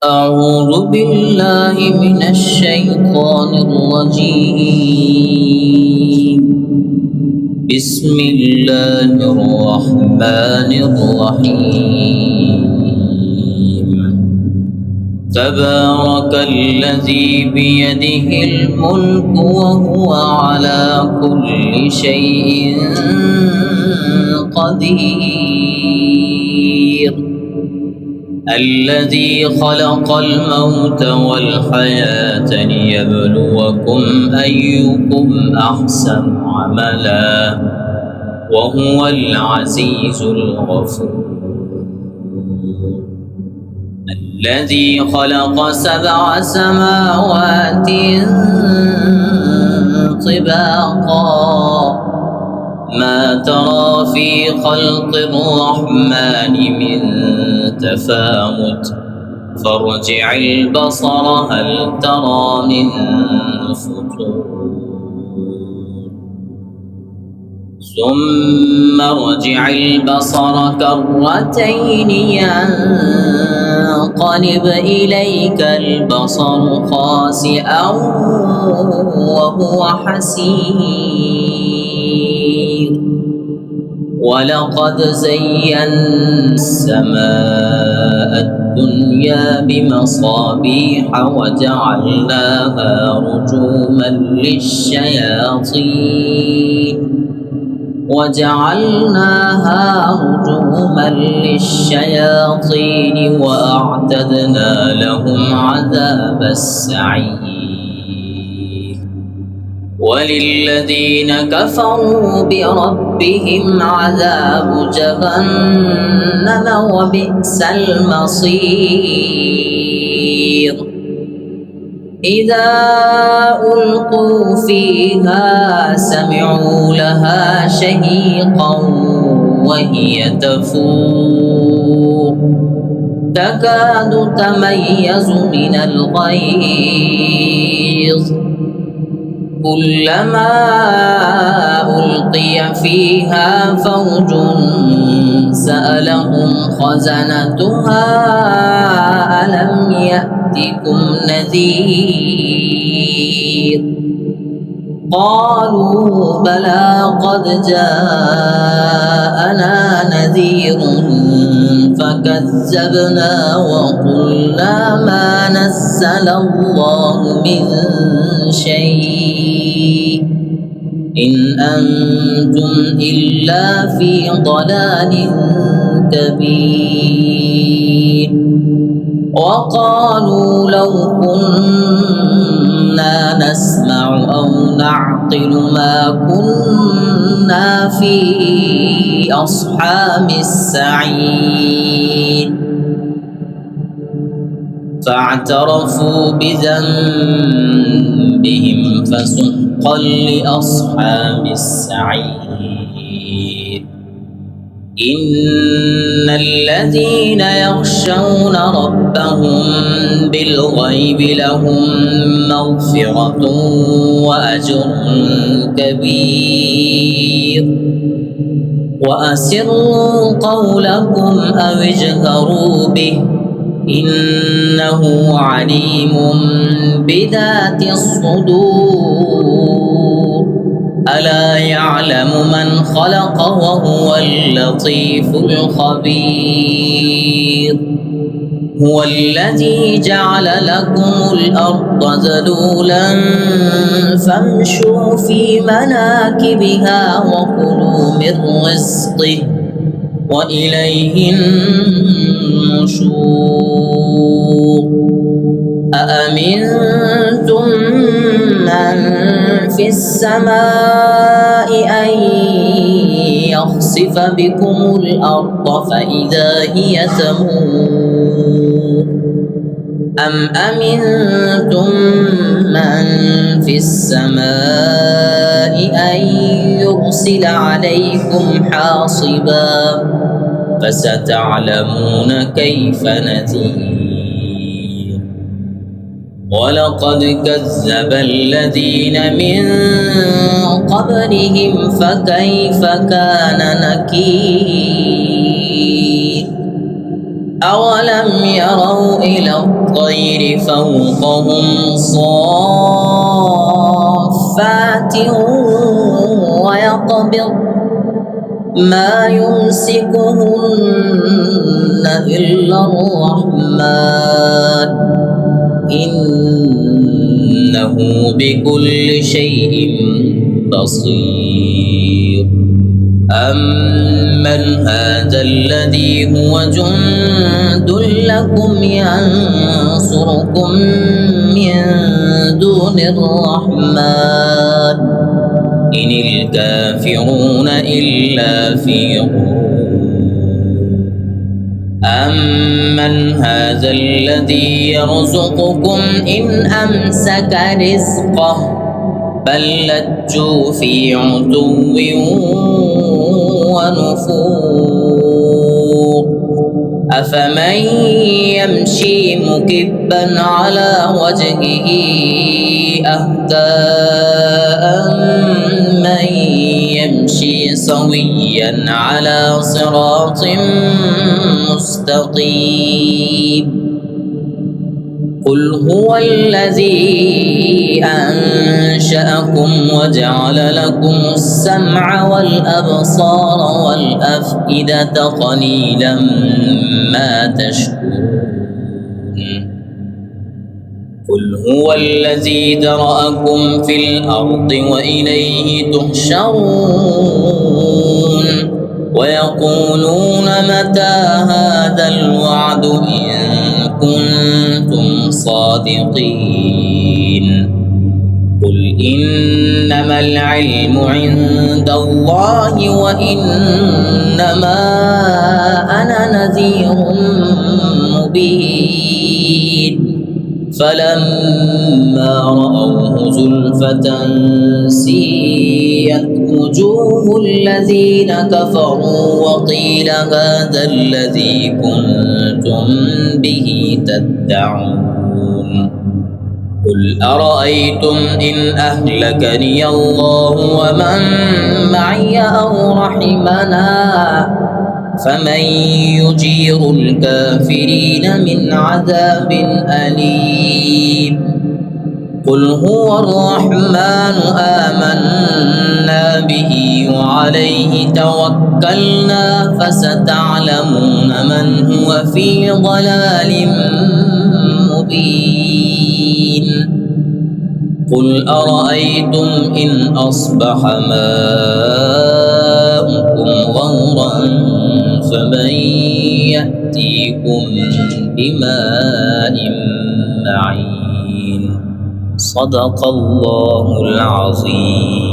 أعوذ بالله من الشيطان الرجيم. بسم الله الرحمن الرحيم. تبارك الذي بيده الملك وهو على كل شيء قدير. الذي خلق الموت والحياة ليبلوكم أيكم أحسن عملا وهو العزيز الغفور. الذي خلق 7 سماوات طباقا ما ترى في خلق الرحمن من تفاوت فارجع البصر هل ترى من فطور ثم ارجع البصر كرتين ينقلب إليك البصر خاسئا وهو حسير. ولقد زينا السماء الدنيا بمصابيح وجعلناها رجوما للشياطين وأعتدنا لهم عذاب السعير. وللذين كفروا بربهم عذاب جهنم وبئس المصير. إذا ألقوا فيها سمعوا لها شهيقا وهي تفور تكاد تميز من الغيظ. كلما ألقي فيها فوج سألهم خزنتها ألم يأتكم نذير. قالوا بلى قد جاءنا نذير فكذبنا وقلنا ما نزل الله من شيء إن أنتم إلا في ضلال كبير. وقالوا لو كنا نسمع أو نعقل ما كنا في أصحاب السعير. فاعترفوا بذنبهم فسحقا لأصحاب السعير. إن الذين يخشون ربهم بالغيب لهم مغفرة وأجر كبير. وأسروا قولكم أو اجهروا به إنه عليم بذات الصدور. ألا يعلم من خلق وهو اللطيف الخبير. هو الذي جعل لكم الأرض ذلولا فامشوا في مناكبها وكلوا من رزقه وإليه النشور. أأمنتم من في السماء أن يخسف بكم الأرض فإذا هي تمور أم أمنتم من في السماء أن يرسل عليكم حاصبا فستعلمون كيف نذير. ولقد كذب الذين من قبلهم فكيف كان نكير. أولم يروا إلى الطير فوقهم صافات ويقبض ما يمسكهن إلا الرحمن إنه بكل شيء بصير أمن هذا الذي هو جند لكم ينصركم من دون الرحمن إن الكافرون إلا في غرور أمن هذا الذي يرزقكم إن أمسك رزقه بل لجوا في عتو ونفور أفمن يمشي مكبا على وجهه أهدى أمن يمشي سويا على صراط مستقيم قل هو الذي أنشأكم وجعل لكم السمع والأبصار والأفئدة قليلا ما تشكرون قل هو الذي ذرأكم في الأرض وإليه تحشرون ويقولون متى هذا الوعد إن كنتم صادقين قل إنما العلم عند الله وإنما أنا نذير مبين فلما رأوه زلفة سيئت وجوه الذين كفروا وقيل هذا الذي كنتم به تدعون قل أرأيتم إن أهلكني الله ومن معي أو رحمنا فمن يجير الكافرين من عذاب أليم قل هو الرحمن آمنا به وعليه توكلنا فستعلمون من هو في ضلال مبين قل أرأيتم إن أصبح ماؤكم غورا فمن يأتيكم بماء معين صدق الله العظيم.